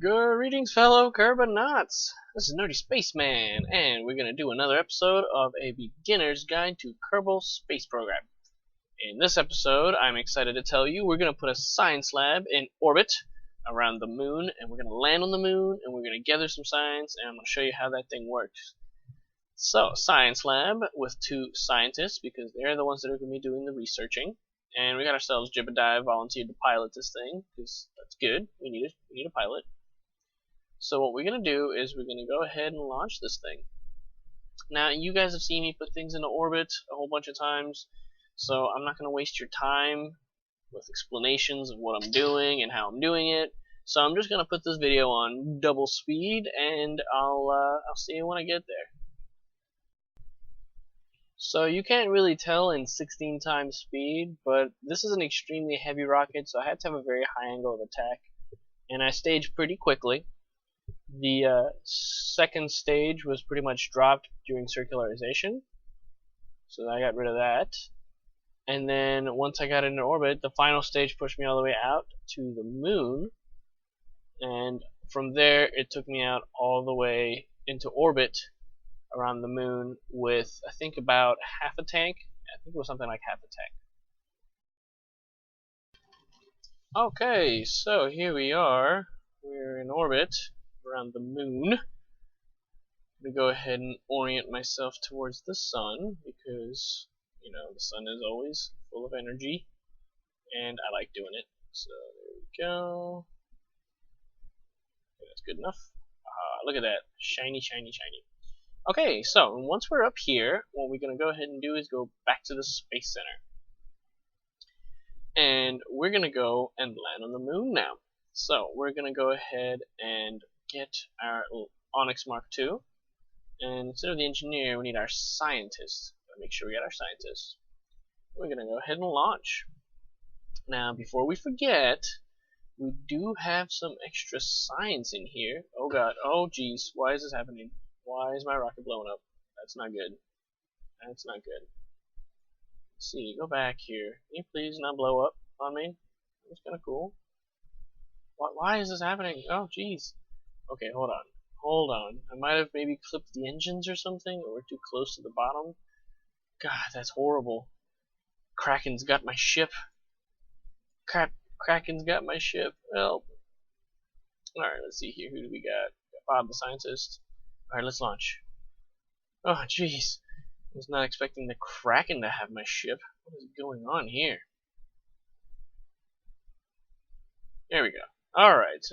Greetings, fellow Kerbonauts! This is Nerdy Spaceman, and we're going to do another episode of a beginner's guide to Kerbal Space Program. In this episode, I'm excited to tell you we're going to put a science lab in orbit around the moon, and we're going to land on the moon, and we're going to gather some science, and I'm going to show you how that thing works. So, science lab with two scientists, because they're the ones that are going to be doing the researching. And we got ourselves Jebediah volunteered to pilot this thing, because that's good. We need a pilot. So what we're going to do is we're going to go ahead and launch this thing. Now, you guys have seen me put things into orbit a whole bunch of times, so I'm not going to waste your time with explanations of what I'm doing and how I'm doing it. So I'm just going to put this video on double speed, and I'll see you when I get there. So you can't really tell in 16 times speed, but this is an extremely heavy rocket, so I had to have a very high angle of attack, and I staged pretty quickly. The second stage was pretty much dropped during circularization, so I got rid of that. And then once I got into orbit, the final stage pushed me all the way out to the moon, and from there it took me out all the way into orbit around the moon with, I think, about half a tank. I think it was something like half a tank. Okay, so here we are. We're in orbit around the moon. I'm going to go ahead and orient myself towards the sun because, you know, the sun is always full of energy and I like doing it. So there we go. Okay, that's good enough. Look at that. Shiny, shiny, shiny. Okay, so once we're up here, what we're going to go ahead and do is go back to the Space Center. And we're going to go and land on the moon now. So we're going to go ahead and get our Onyx Mark II, and instead of the engineer, we need our scientist. Make sure we get our scientist. We're going to go ahead and launch. Now, before we forget, we do have some extra science in here. Oh god, oh jeez, why is this happening? Why is my rocket blowing up? That's not good. That's not good. Let's see, go back here. Can you please not blow up on me? That's kind of cool. Why is this happening? Oh jeez. Okay, hold on. Hold on. I might have maybe clipped the engines or something, or we're too close to the bottom. God, that's horrible. Kraken's got my ship. Crap, Kraken's got my ship. Help. Alright, let's see here. Who do we got? Bob the scientist. Alright, let's launch. Oh, jeez. I was not expecting the Kraken to have my ship. What is going on here? There we go. Alright.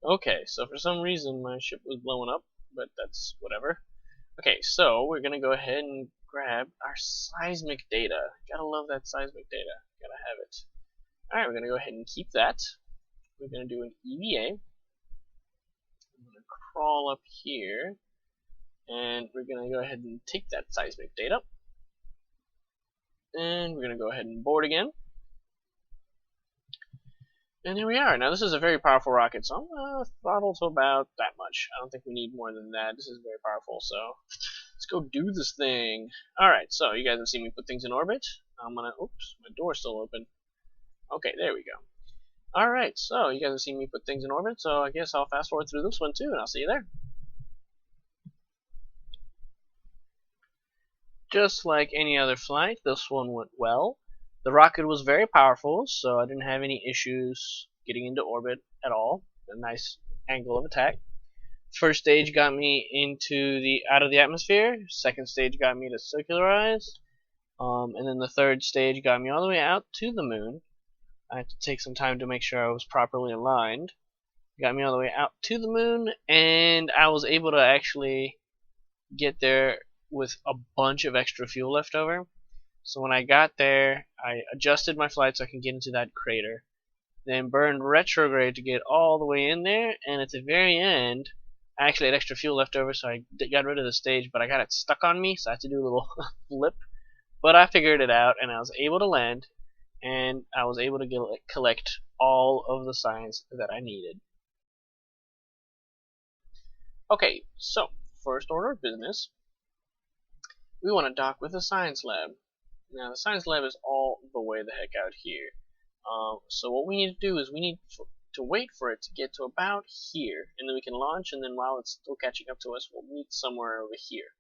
Okay, so for some reason my ship was blowing up, but that's whatever. Okay, so we're gonna go ahead and grab our seismic data. Gotta love that seismic data. Gotta have it. Alright, we're gonna go ahead and keep that. We're gonna do an EVA. I'm gonna crawl up here, and we're gonna go ahead and take that seismic data. And we're gonna go ahead and board again. And here we are. Now this is a very powerful rocket, so I'm going to throttle to about that much. I don't think we need more than that. This is very powerful, so let's go do this thing. Alright, so you guys have seen me put things in orbit. I'm going to, oops, my door's still open. Okay, there we go. Alright, so you guys have seen me put things in orbit, so I guess I'll fast forward through this one too, and I'll see you there. Just like any other flight, this one went well. The rocket was very powerful, so I didn't have any issues getting into orbit at all. A nice angle of attack. First stage got me out of the atmosphere. Second stage got me to circularize. And then the third stage got me all the way out to the moon. I had to take some time to make sure I was properly aligned. Got me all the way out to the moon, and I was able to actually get there with a bunch of extra fuel left over. So when I got there, I adjusted my flight so I can get into that crater. Then burned retrograde to get all the way in there, and at the very end, I actually had extra fuel left over, so I got rid of the stage, but I got it stuck on me, so I had to do a little flip. But I figured it out, and I was able to land, and I was able to collect all of the science that I needed. Okay, so first order of business, we want to dock with a science lab. Now the science lab is all the way the heck out here. So what we need to do is we need to wait for it to get to about here, and then we can launch, and then while it's still catching up to us, we'll meet somewhere over here.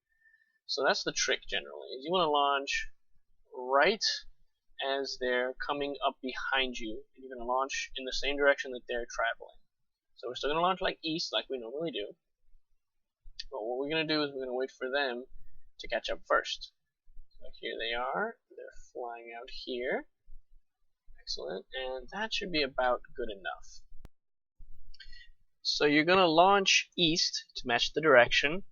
So that's the trick generally, is you want to launch right as they're coming up behind you, and you're going to launch in the same direction that they're traveling. So we're still going to launch like east, like we normally do, but what we're going to do is we're going to wait for them to catch up first. So here they are, they're flying out here. Excellent, and that should be about good enough. So you're going to launch east to match the direction,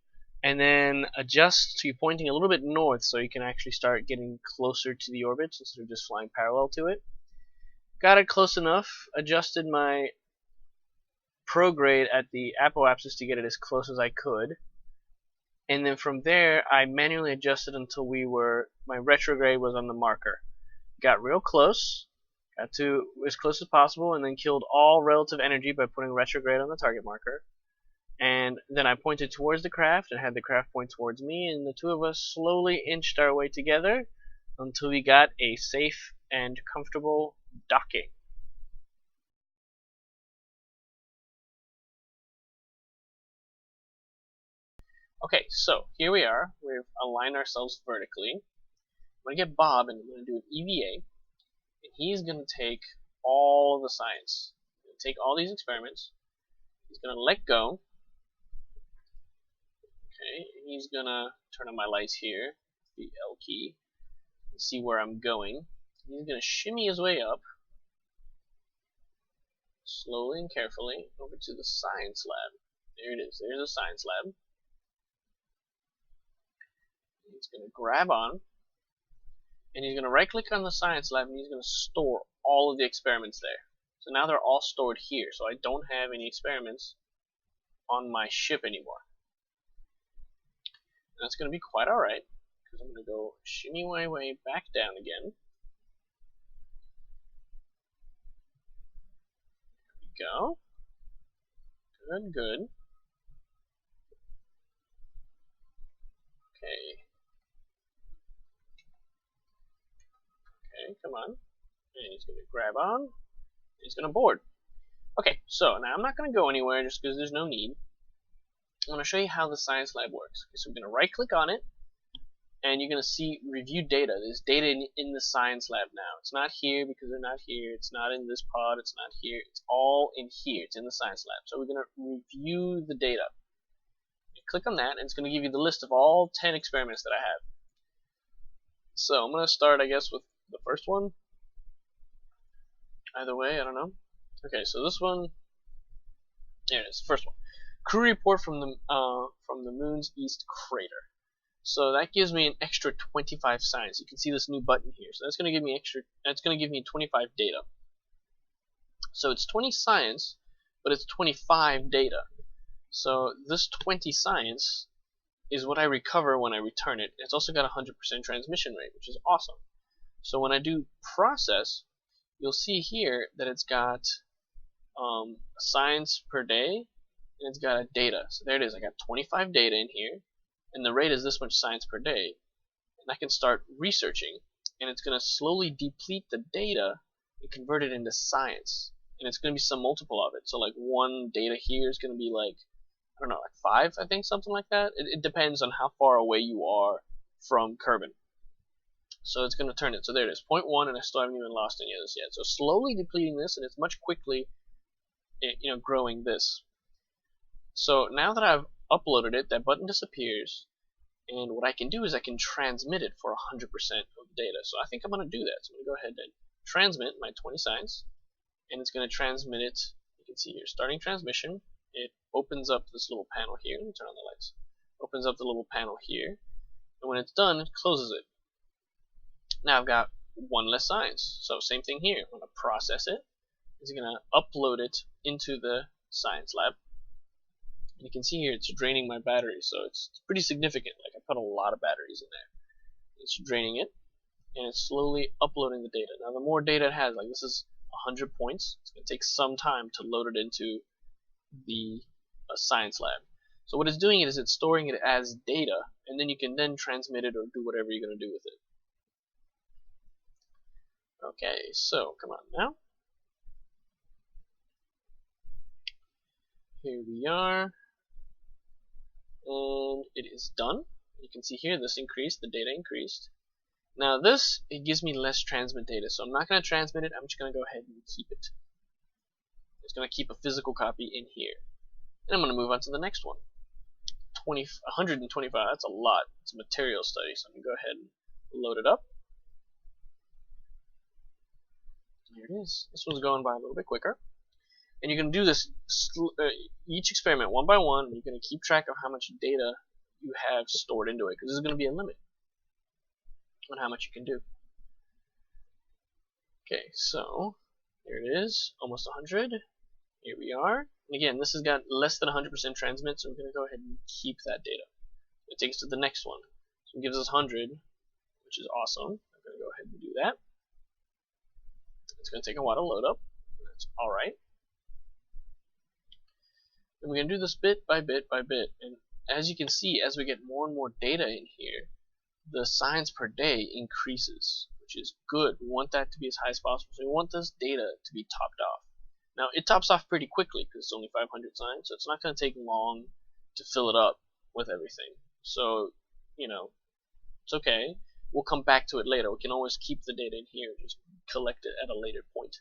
and then adjust so you're pointing a little bit north so you can actually start getting closer to the orbit instead of just flying parallel to it. Got it close enough, adjusted my prograde at the apoapsis to get it as close as I could, and then from there I manually adjusted until my retrograde was on the marker. Got real close, got to as close as possible, and then killed all relative energy by putting retrograde on the target marker. And then I pointed towards the craft and had the craft point towards me, and the two of us slowly inched our way together until we got a safe and comfortable docking. Okay, so here we are. We've aligned ourselves vertically. I'm going to get Bob and I'm going to do an EVA, and he's going to take all the science. He's going to take all these experiments. He's going to let go. Okay, he's going to turn on my lights here, the L key, and see where I'm going. He's going to shimmy his way up, slowly and carefully, over to the science lab. There it is. There's a science lab. He's going to grab on, and he's going to right click on the science lab, and he's going to store all of the experiments there. So now they're all stored here, so I don't have any experiments on my ship anymore. And that's going to be quite alright, because I'm going to go shimmy my way back down again. There we go. Good, good. Okay. Okay, come on. And he's going to grab on. And he's going to board. Okay, so now I'm not going to go anywhere just because there's no need. I'm going to show you how the science lab works. Okay, so we're going to right click on it, and you're going to see review data. There's data in the science lab now. It's not here because they're not here. It's not in this pod. It's not here. It's all in here. It's in the science lab. So we're going to review the data. You click on that, and it's going to give you the list of all 10 experiments that I have. So I'm going to start, I guess, with the first one. Either way, I don't know. Okay, so this one, there it is, first one. Crew report from the moon's east crater. So that gives me an extra 25 science. You can see this new button here. So that's going to give me that's going to give me 25 data. So it's 20 science, but it's 25 data. So this 20 science is what I recover when I return it. It's also got a 100% transmission rate, which is awesome. So when I do process, you'll see here that it's got science per day, and it's got a data. So there it is. I got 25 data in here, and the rate is this much science per day. And I can start researching, and it's going to slowly deplete the data and convert it into science. And it's going to be some multiple of it. So like one data here is going to be like, I don't know, like 5, I think, something like that. It depends on how far away you are from Kerbin. So it's going to turn it. So there it is, 0.1, and I still haven't even lost any of this yet. So slowly depleting this, and it's much quickly, growing this. So now that I've uploaded it, that button disappears, and what I can do is I can transmit it for 100% of the data. So I think I'm going to do that. So I'm going to go ahead and transmit my 20 science, and it's going to transmit it. You can see here, starting transmission. It opens up this little panel here. Let me turn on the lights. Opens up the little panel here, and when it's done, it closes it. Now I've got one less science. So same thing here. I'm going to process it. It's going to upload it into the science lab. And you can see here it's draining my battery, so it's pretty significant. Like I put a lot of batteries in there. It's draining it, and it's slowly uploading the data. Now the more data it has, like this is 100 points, it's going to take some time to load it into the science lab. So what it's doing is it's storing it as data, and then you can then transmit it or do whatever you're going to do with it. Okay, so come on now. Here we are, and it is done. You can see here this increased, the data increased. Now this, it gives me less transmit data, so I'm not going to transmit it, I'm just going to go ahead and keep it. It's going to keep a physical copy in here. And I'm going to move on to the next one. 125, that's a lot. It's a material study, so I'm going to go ahead and load it up. Here it is. This one's going by a little bit quicker. And you're going to do this each experiment one by one. You're going to keep track of how much data you have stored into it, because there's going to be a limit on how much you can do. Okay, so here it is, almost 100. Here we are. And again, this has got less than 100% transmit, so I'm going to go ahead and keep that data. It takes us to the next one. So it gives us 100, which is awesome. I'm going to go ahead and do that. It's going to take a while to load up. That's alright. And we're going to do this bit by bit by bit. And as you can see, as we get more and more data in here, the signs per day increases, which is good. We want that to be as high as possible. So we want this data to be topped off. Now, it tops off pretty quickly because it's only 500 signs, so it's not going to take long to fill it up with everything. So, you know, it's okay. We'll come back to it later. We can always keep the data in here, just collect it at a later point.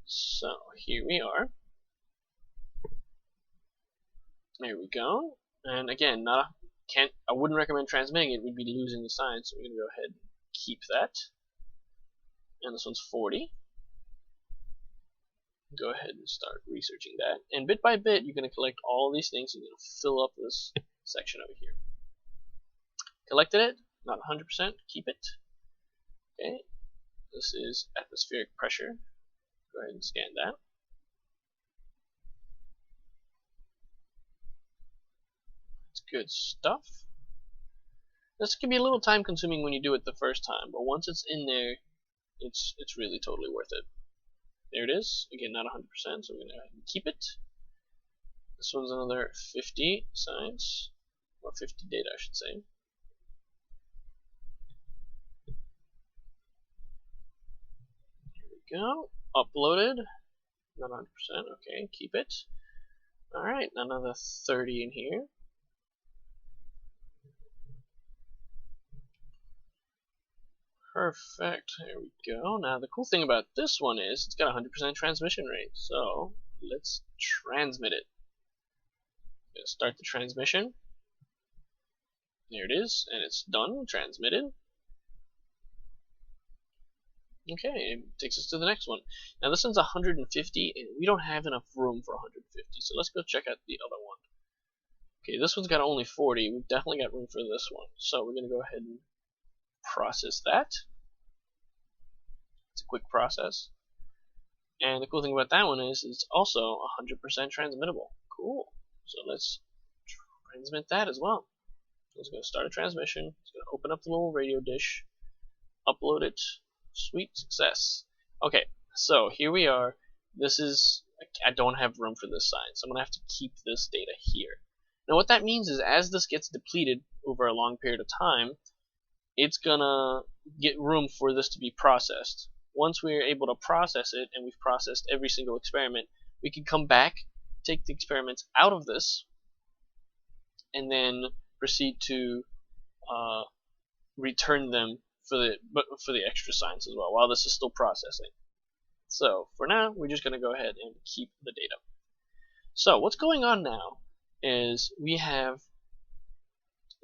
So, here we are. There we go. And again, I wouldn't recommend transmitting it. We'd be losing the sign, so we're going to go ahead and keep that. And this one's 40. Go ahead and start researching that. And bit by bit, you're going to collect all these things. You're going to fill up this section over here. Collected it, not 100%. Keep it. Okay. This is atmospheric pressure. Go ahead and scan that. It's good stuff. This can be a little time consuming when you do it the first time, but once it's in there, it's really totally worth it. There it is. Again, not 100%, so we're going to go ahead and keep it. This one's another 50 signs, or 50 data, I should say. Here we go. Uploaded. Not 100%. Okay, keep it. Alright, another 30 in here. Perfect. There we go. Now the cool thing about this one is it's got a 100% transmission rate. So let's transmit it. Gonna start the transmission. There it is, and it's done. Transmitted. Okay, it takes us to the next one. Now this one's 150, and we don't have enough room for 150. So let's go check out the other one. Okay, this one's got only 40. We've definitely got room for this one. So we're gonna go ahead and process that. It's a quick process. And the cool thing about that one is it's also 100% transmittable. Cool. So let's transmit that as well. It's going to start a transmission. It's going to open up the little radio dish, upload it. Sweet success. Okay, so here we are. This is, I don't have room for this sign, so I'm going to have to keep this data here. Now what that means is as this gets depleted over a long period of time, it's gonna get room for this to be processed. Once we're able to process it, and we've processed every single experiment, we can come back, take the experiments out of this, and then proceed to return them for the extra signs as well, while this is still processing. So for now, we're just gonna go ahead and keep the data. So what's going on now is we have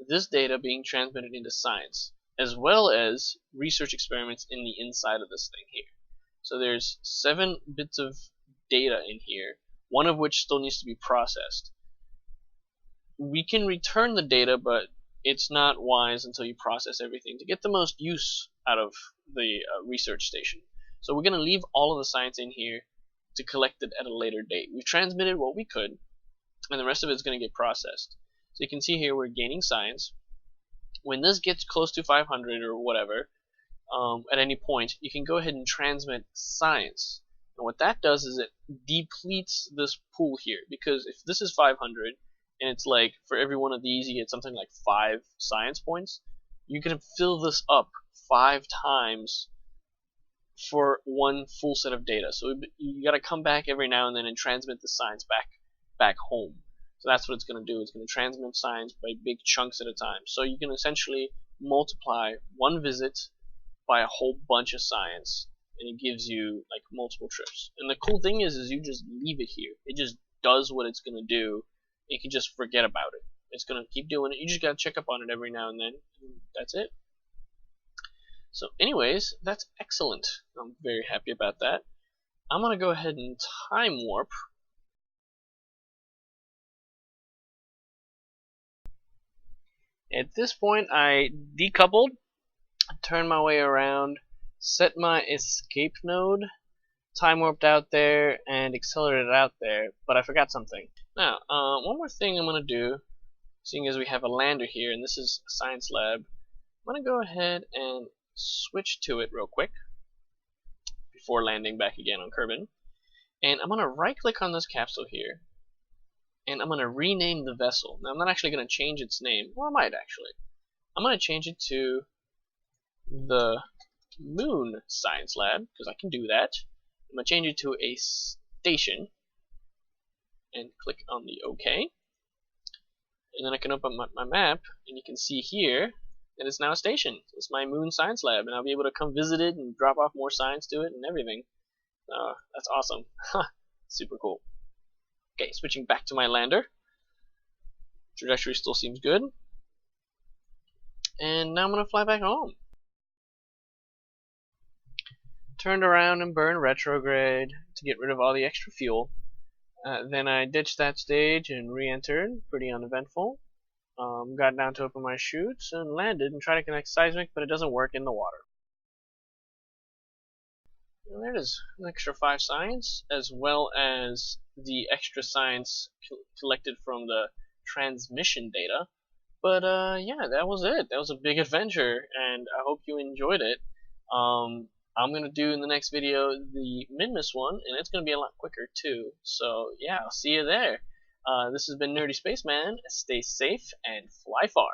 this data being transmitted into science, as well as research experiments in the inside of this thing here. So there's 7 bits of data in here, one of which still needs to be processed. We can return the data, but it's not wise until you process everything to get the most use out of the research station. So we're going to leave all of the science in here to collect it at a later date. We've transmitted what we could, and the rest of it is going to get processed. So you can see here we're gaining science. When this gets close to 500 or whatever, at any point, you can go ahead and transmit science. And what that does is it depletes this pool here, because if this is 500, and it's like for every one of these you get something like 5 science points, you can fill this up 5 times for one full set of data. So you got to come back every now and then and transmit the science back home. So that's what it's going to do. It's going to transmit science by big chunks at a time. So you can essentially multiply one visit by a whole bunch of science, and it gives you like multiple trips. And the cool thing is you just leave it here. It just does what it's going to do. You can just forget about it. It's going to keep doing it. You just got to check up on it every now and then. And that's it. So anyways, that's excellent. I'm very happy about that. I'm going to go ahead and time warp. At this point, I decoupled, turned my way around, set my escape node, time warped out there, and accelerated out there, but I forgot something. Now, one more thing I'm going to do, seeing as we have a lander here, and this is a science lab, I'm going to go ahead and switch to it real quick before landing back again on Kerbin. And I'm going to right click on this capsule here, and I'm going to rename the vessel. Now I'm not actually going to change its name. Well, I might actually. I'm going to change it to the Moon Science Lab, because I can do that. I'm going to change it to a station, and click on the OK. And then I can open up my map, and you can see here that it's now a station. It's my Moon Science Lab, and I'll be able to come visit it and drop off more science to it and everything. That's awesome. Super cool. Okay, switching back to my lander. Trajectory still seems good. And now I'm going to fly back home. Turned around and burned retrograde to get rid of all the extra fuel. Then I ditched that stage and re-entered, pretty uneventful. Got down to open my chutes and landed and tried to connect seismic, but it doesn't work in the water. And there it is, an extra 5 science, as well as the extra science collected from the transmission data. But yeah, that was it. That was a big adventure, and I hope you enjoyed it. I'm going to do in the next video the Midmas one, and it's going to be a lot quicker too. So yeah, I'll see you there. This has been Nerdy Spaceman. Stay safe and fly far.